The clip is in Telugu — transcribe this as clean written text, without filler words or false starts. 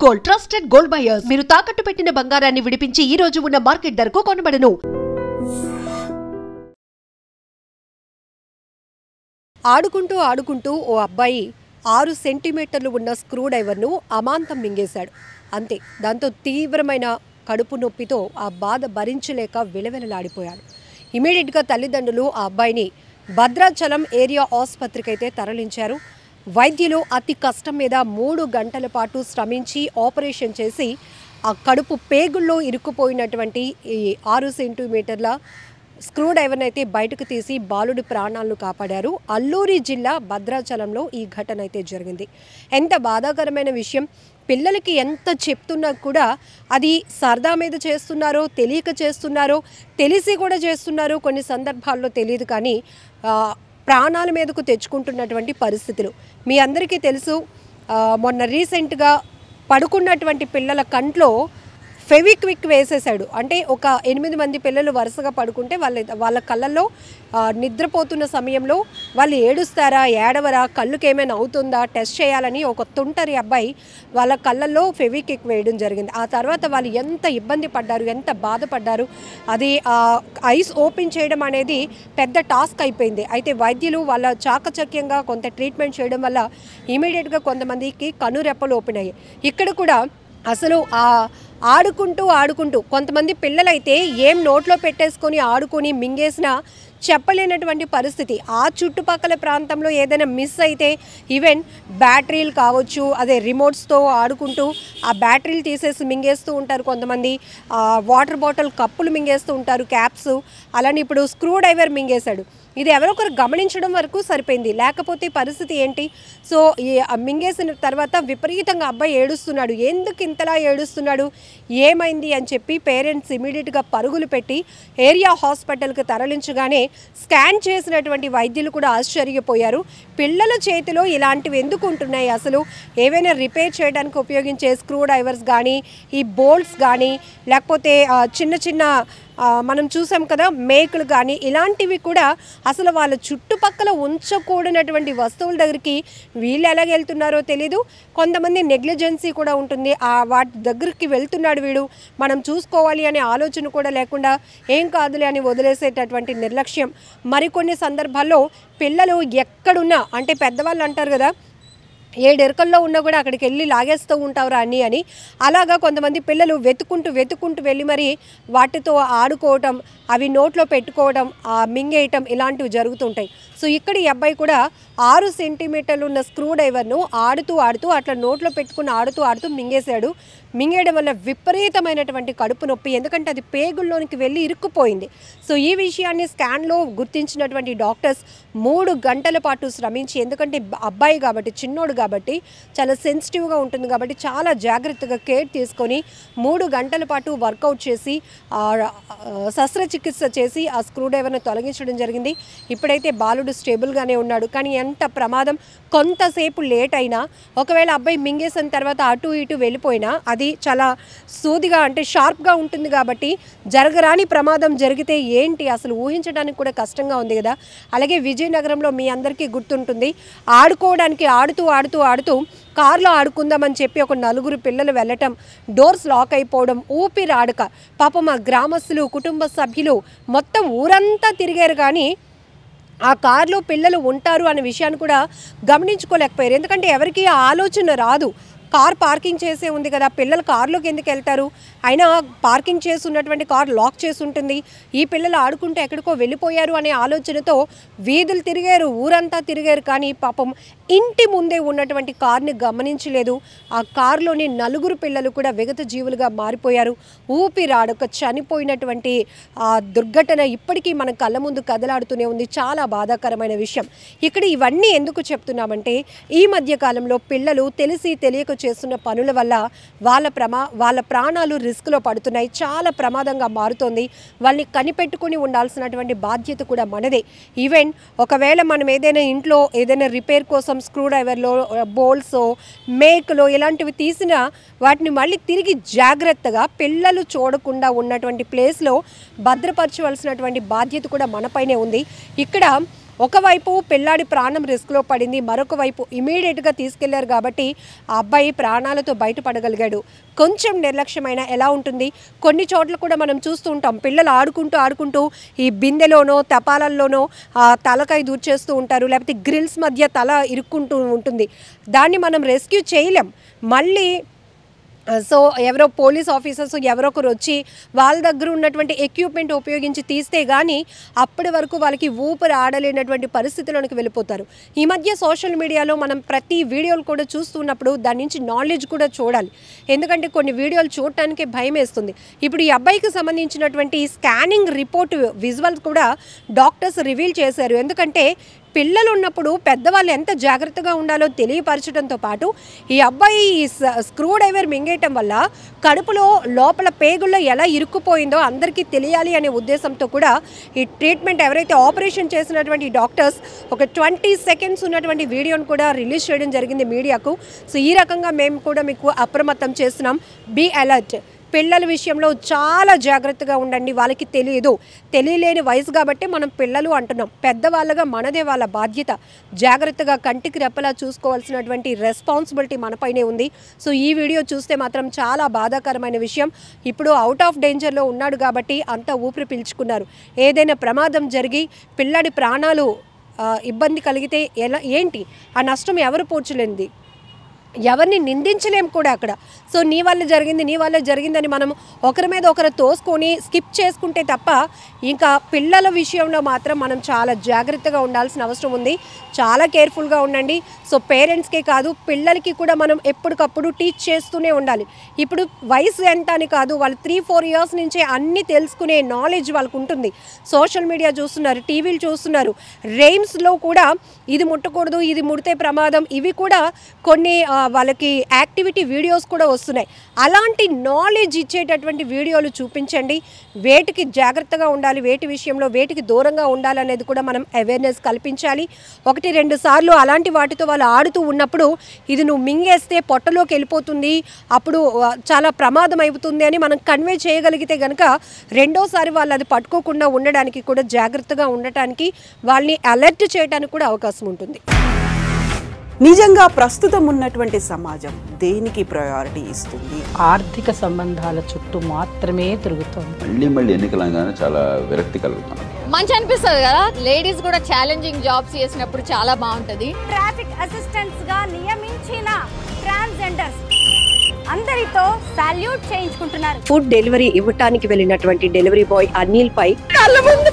గోల్డ్ ట్రస్టెడ్ గోల్డ్ బయర్స్ మీరు తాకట్టు పెట్టిన బంగారాన్ని విడిపించి ఈ రోజు ఉన్న మార్కెట్ ధరకు కొనబడను. ఆడుకుంటూ ఓ అబ్బాయి 6 సెంటీమీటర్లు ఉన్న స్క్రూ డ్రైవర్ను అమాంతం మింగేశాడు. అంతే, దాంతో తీవ్రమైన కడుపు నొప్పితో ఆ బాధ భరించలేక విలవిలలాడిపోయాడు. ఇమీడియట్గా తల్లిదండ్రులు ఆ అబ్బాయిని భద్రాచలం ఏరియా ఆసుపత్రికి అయితే తరలించారు. వైద్యులు అతి కష్టం మీద 3 గంటల పాటు శ్రమించి ఆపరేషన్ చేసి ఆ కడుపు పేగుల్లో ఇరుక్కుపోయినటువంటి ఈ 6 సెంటీమీటర్ల స్క్రూ డ్రైవర్ని అయితే బయటకు తీసి బాలుడి ప్రాణాలను కాపాడారు. అల్లూరి జిల్లా భద్రాచలంలో ఈ ఘటన అయితే జరిగింది. ఎంత బాధాకరమైన విషయం. పిల్లలకి ఎంత చెప్తున్నా కూడా అది సరదా మీద చేస్తున్నారో, తెలియక చేస్తున్నారో, తెలిసి కూడా చేస్తున్నారో కొన్ని సందర్భాల్లో తెలియదు, కానీ ప్రాణాల మీదకు తెచ్చుకుంటున్నటువంటి పరిస్థితులు మీ అందరికీ తెలుసు. మొన్న రీసెంట్గా పడుకున్నటువంటి పిల్లల కంట్లో ఫెవిక్విక్ వేసేసాడు. అంటే ఒక 8 మంది పిల్లలు వరుసగా పడుకుంటే వాళ్ళ కళ్ళల్లో నిద్రపోతున్న సమయంలో వాళ్ళు ఏడుస్తారా, ఏడవరా, కళ్ళుకి ఏమైనా అవుతుందా టెస్ట్ చేయాలని ఒక తుంటరి అబ్బాయి వాళ్ళ కళ్ళల్లో ఫెవిక్విక్ వేయడం జరిగింది. ఆ తర్వాత వాళ్ళు ఎంత ఇబ్బంది పడ్డారు, ఎంత బాధపడ్డారు. అది ఐస్ ఓపెన్ చేయడం అనేది పెద్ద టాస్క్ అయిపోయింది. అయితే వైద్యులు వాళ్ళ చాకచక్యంగా కొంత ట్రీట్మెంట్ చేయడం వల్ల ఇమీడియట్గా కొంతమందికి కనురెప్పలు ఓపెన్ అయ్యాయి. ఇక్కడ కూడా అసలు ఆడుకుంటూ కొంతమంది పిల్లలైతే ఏం నోట్లో పెట్టేసుకొని ఆడుకొని మింగేసినా చెప్పలేనటువంటి పరిస్థితి. ఆ చుట్టుపక్కల ప్రాంతంలో ఏదైనా మిస్ అయితే ఈవెన్ బ్యాటరీలు కావచ్చు, అదే రిమోట్స్తో ఆడుకుంటూ ఆ బ్యాటరీలు తీసేసి మింగేస్తూ ఉంటారు. కొంతమంది వాటర్ బాటిల్ కప్పులు మింగేస్తూ ఉంటారు, క్యాప్స్. అలానే ఇప్పుడు స్క్రూ డ్రైవర్ మింగేశాడు. ఇది ఎవరొకరు గమనించడం వరకు సరిపోయింది, లేకపోతే పరిస్థితి ఏంటి? సో ఈ మింగేసిన తర్వాత విపరీతంగా అబ్బాయి ఏడుస్తున్నాడు. ఎందుకు ఇంతలా ఏడుస్తున్నాడు, ఏమైంది అని చెప్పి పేరెంట్స్ ఇమీడియట్గా పరుగులు పెట్టి ఏరియా హాస్పిటల్కి తరలించగానే స్కాన్ చేసినటువంటి వైద్యులు కూడా ఆశ్చర్యపోయారు. పిల్లల చేతిలో ఇలాంటివి ఎందుకు ఉంటున్నాయి, అసలు ఏవైనా రిపేర్ చేయడానికి ఉపయోగించే స్క్రూ డ్రైవర్స్ కానీ, ఈ బోల్ట్స్ కానీ, లేకపోతే చిన్న మనం చూసాం కదా మేకులు కానీ, ఇలాంటివి కూడా అసలు వాళ్ళ చుట్టుపక్కల ఉంచకూడనటువంటి వస్తువుల దగ్గరికి వీళ్ళు ఎలాగెళ్తున్నారో తెలీదు. కొంతమంది నెగ్లిజెన్సీ కూడా ఉంటుంది. వాటి దగ్గరికి వెళ్తున్నాడు వీడు, మనం చూసుకోవాలి అనే ఆలోచన కూడా లేకుండా ఏం కాదులే అని వదిలేసేటటువంటి నిర్లక్ష్యం. మరికొన్ని సందర్భాల్లో పిల్లలు ఎక్కడున్నా, అంటే పెద్దవాళ్ళు అంటారు కదా, 7 ఎరుకల్లో ఉన్నా కూడా అక్కడికి వెళ్ళి లాగేస్తూ ఉంటావురా అన్నీ అని, అలాగా కొంతమంది పిల్లలు వెతుకుంటూ వెళ్ళి మరి వాటితో ఆడుకోవటం, అవి నోట్లో పెట్టుకోవడం, మింగేయటం ఇలాంటివి జరుగుతుంటాయి. సో ఇక్కడ ఈ అబ్బాయి కూడా 6 సెంటీమీటర్లు ఉన్న స్క్రూ డ్రైవర్ను ఆడుతూ అట్లా నోట్లో పెట్టుకుని ఆడుతూ మింగేశాడు. మింగేయడం వల్ల విపరీతమైనటువంటి కడుపు నొప్పి, ఎందుకంటే అది పేగుల్లోనికి వెళ్ళి ఇరుక్కుపోయింది. సో ఈ విషయాన్ని స్కాన్లో గుర్తించినటువంటి డాక్టర్స్ 3 గంటల పాటు శ్రమించి, ఎందుకంటే అబ్బాయి కాబట్టి, చిన్నోడు కాబట్టి, చాలా సెన్సిటివ్గా ఉంటుంది కాబట్టి చాలా జాగ్రత్తగా కేర్ తీసుకొని 3 గంటల పాటు వర్కౌట్ చేసి శస్త్రచికిత్స చేసి ఆ స్క్రూ డ్రైవర్ను తొలగించడం జరిగింది. ఇప్పుడైతే బాలుడు స్టేబుల్గానే ఉన్నాడు. కానీ ఎంత ప్రమాదం, కొంతసేపు లేట్ అయినా, ఒకవేళ అబ్బాయి మింగేసిన తర్వాత అటు ఇటు వెళ్ళిపోయినా అది చాలా సూదిగా, అంటే షార్ప్గా ఉంటుంది కాబట్టి జరగరాని ప్రమాదం జరిగితే ఏంటి అసలు ఊహించడానికి కూడా కష్టంగా ఉంది కదా. అలాగే విజయనగరంలో మీ అందరికీ గుర్తుంటుంది, ఆడుకోవడానికి ఆడుతూ కార్లో ఆడుకుందామని చెప్పి ఒక 4 పిల్లలు వెళ్ళటం, డోర్స్ లాక్ అయిపోవడం, ఊపిరాడక పాపం ఆ గ్రామస్తులు, కుటుంబ సభ్యులు మొత్తం ఊరంతా తిరిగారు, కానీ ఆ కార్లో పిల్లలు ఉంటారు అనే విషయాన్ని కూడా గమనించుకోలేకపోయారు. ఎందుకంటే ఎవరికి ఆలోచన రాదు, కార్ పార్కింగ్ చేసే ఉంది కదా, పిల్లలు కార్లోకి ఎందుకు వెళ్తారు, అయినా పార్కింగ్ చేసి ఉన్నటువంటి కార్ లాక్ చేసి ఉంటుంది, ఈ పిల్లలు ఆడుకుంటూ ఎక్కడికో వెళ్ళిపోయారు అనే ఆలోచనతో వీధులు తిరిగారు, ఊరంతా తిరిగారు. కానీ పాపం ఇంటి ముందే ఉన్నటువంటి కార్ని గమనించలేదు. ఆ కారులోని 4 పిల్లలు కూడా విగత జీవులుగా మారిపోయారు. ఊపిరాడక చనిపోయినటువంటి ఆ దుర్ఘటన ఇప్పటికీ మన కళ్ళ ముందు కదలాడుతూనే ఉంది. చాలా బాధాకరమైన విషయం. ఇక్కడ ఇవన్నీ ఎందుకు చెప్తున్నామంటే, ఈ మధ్య కాలంలో పిల్లలు తెలిసి తెలియక చేస్తున్న పనుల వల్ల వాళ్ళ ప్రాణాలు రిస్క్లో పడుతున్నాయి. చాలా ప్రమాదంగా మారుతోంది. వాళ్ళని కనిపెట్టుకుని ఉండాల్సినటువంటి బాధ్యత కూడా మనదే. ఈవెన్ ఒకవేళ మనం ఏదైనా ఇంట్లో ఏదైనా రిపేర్ కోసం స్క్రూ డ్రైవర్లో, బోల్ట్స్, మేకులు ఇలాంటివి తీసినా వాటిని మళ్ళీ తిరిగి జాగ్రత్తగా పిల్లలు చూడకుండా ఉన్నటువంటి ప్లేస్లో భద్రపరచవలసినటువంటి బాధ్యత కూడా మనపైనే ఉంది. ఇక్కడ ఒకవైపు పిల్లాడి ప్రాణం రిస్క్లో పడింది, మరొక వైపు ఇమీడియట్గా తీసుకెళ్లారు కాబట్టి ఆ అబ్బాయి ప్రాణాలతో బయటపడగలిగాడు. కొంచెం నిర్లక్ష్యమైన ఎలా ఉంటుంది? కొన్ని చోట్ల కూడా మనం చూస్తూ ఉంటాం, పిల్లలు ఆడుకుంటూ ఈ బిందెలోనో తపాలల్లోనో తలకాయ దూర్చేస్తూ ఉంటారు, లేకపోతే గ్రిల్స్ మధ్య తల ఇరుక్కుంటూ ఉంటుంది. దాన్ని మనం రెస్క్యూ చేయలేం. మళ్ళీ సో ఎవరో పోలీస్ ఆఫీసర్స్ ఎవరొకరు వచ్చి వాళ్ళ దగ్గర ఉన్నటువంటి ఎక్విప్మెంట్ ఉపయోగించి తీస్తే కానీ అప్పటి వరకు వాళ్ళకి ఊపిరి ఆడలేనటువంటి పరిస్థితుల్లోకి వెళ్ళిపోతారు. ఈ మధ్య సోషల్ మీడియాలో మనం ప్రతి వీడియోలు కూడా చూస్తున్నప్పుడు దాని నుంచి నాలెడ్జ్ కూడా చూడాలి. ఎందుకంటే కొన్ని వీడియోలు చూడటానికి భయం వేస్తుంది. ఇప్పుడు ఈ అబ్బాయికి సంబంధించినటువంటి స్కానింగ్ రిపోర్ట్ విజువల్స్ కూడా డాక్టర్స్ రివీల్ చేశారు. ఎందుకంటే పిల్లలు ఉన్నప్పుడు పెద్దవాళ్ళు ఎంత జాగ్రత్తగా ఉండాలో తెలియపరచడంతో పాటు ఈ అబ్బాయి స్క్రూ డ్రైవర్ మింగేయటం వల్ల కడుపులో లోపల పేగుల్లో ఎలా ఇరుక్కుపోయిందో అందరికీ తెలియాలి అనే ఉద్దేశంతో కూడా ఈ ట్రీట్మెంట్ ఎవరైతే ఆపరేషన్ చేసినటువంటి డాక్టర్స్ ఒక 20 సెకండ్స్ ఉన్నటువంటి వీడియోను కూడా రిలీజ్ చేయడం జరిగింది మీడియాకు. సో ఈ రకంగా మేము కూడా మీకు అప్రమత్తం చేస్తున్నాం. Be alert. పిల్లల విషయంలో చాలా జాగ్రత్తగా ఉండండి. వాళ్ళకి తెలియలేని వయసు కాబట్టి మనం పిల్లలు అంటున్నాం. పెద్దవాళ్ళగా మనదే వాళ్ళ బాధ్యత. జాగ్రత్తగా కంటికి రెప్పలా చూసుకోవాల్సినటువంటి రెస్పాన్సిబిలిటీ మనపైనే ఉంది. సో ఈ వీడియో చూస్తే మాత్రం చాలా బాధాకరమైన విషయం. ఇప్పుడు అవుట్ ఆఫ్ డేంజర్లో ఉన్నాడు కాబట్టి అంతా ఊపిరి పీల్చుకున్నారు. ఏదైనా ప్రమాదం జరిగి పిల్లాడి ప్రాణాలు ఇబ్బంది కలిగితే ఏంటి ఆ నష్టం ఎవరు పూడ్చలేనిది, ఎవరిని నిందించలేం కూడా అక్కడ. సో నీ వల్ల జరిగిందని మనం ఒకరి మీద ఒకరు తోసుకొని స్కిప్ చేసుకుంటే తప్ప ఇంకా పిల్లల విషయంలో మాత్రం మనం చాలా జాగ్రత్తగా ఉండాల్సిన అవసరం ఉంది. చాలా కేర్ఫుల్గా ఉండండి. సో పేరెంట్స్కే కాదు పిల్లలకి కూడా మనం ఎప్పటికప్పుడు టీచ్ చేస్తూనే ఉండాలి. ఇప్పుడు వయసు ఎంత అని కాదు, వాళ్ళు 3-4 ఇయర్స్ నుంచే అన్నీ తెలుసుకునే నాలెడ్జ్ వాళ్ళకు ఉంటుంది. సోషల్ మీడియా చూస్తున్నారు, టీవీలు చూస్తున్నారు. రైమ్స్లో కూడా ఇది ముట్టకూడదు, ఇది ముడితే ప్రమాదం, ఇవి కూడా కొన్ని వాళ్ళకి యాక్టివిటీ వీడియోస్ కూడా వస్తున్నాయి. అలాంటి నాలెడ్జ్ ఇచ్చేటటువంటి వీడియోలు చూపించండి. వేటికి జాగ్రత్తగా ఉండాలి, వేటి విషయంలో వేటికి దూరంగా ఉండాలనేది కూడా మనం అవేర్నెస్ కల్పించాలి. 1-2 సార్లు అలాంటి వాటితో వాళ్ళు ఆడుతూ ఉన్నప్పుడు ఇది నువ్వు మింగేస్తే పొట్టలోకి వెళ్ళిపోతుంది, అప్పుడు చాలా ప్రమాదం అవుతుంది అని మనం కన్వే చేయగలిగితే కనుక రెండోసారి వాళ్ళు అది పట్టుకోకుండా ఉండడానికి కూడా జాగ్రత్తగా ఉండటానికి వాళ్ళని అలర్ట్ చేయడానికి కూడా అవకాశం ఉంటుంది. నిజంగా ప్రస్తుతం ఉన్నటువంటి సమాజం దేనికి ప్రయారిటీ ఇస్తుంది? ఆర్థిక సంబంధాల చుట్టూ మాత్రమే తిరుగుతోంది. మళ్ళీ ఎన్నికలంగానే చాలా విరక్తి కలుగుతాను. మంచి అనిపిస్తుంది కదా, లేడీస్ కూడా ఛాలెంజింగ్ జాబ్స్ చేసినప్పుడు చాలా బాగుంటది. ట్రాఫిక్ అసిస్టెంట్స్ గా నియమించిన ట్రాన్స్జెండర్స్ అందరితో సాల్యూట్ చేయించుకుంటున్నారు. ఫుడ్ డెలివరీ ఇవ్వటానికి వెళ్ళినటువంటి డెలివరీ బాయ్ అనిల్ పై కళ్ళ ముందు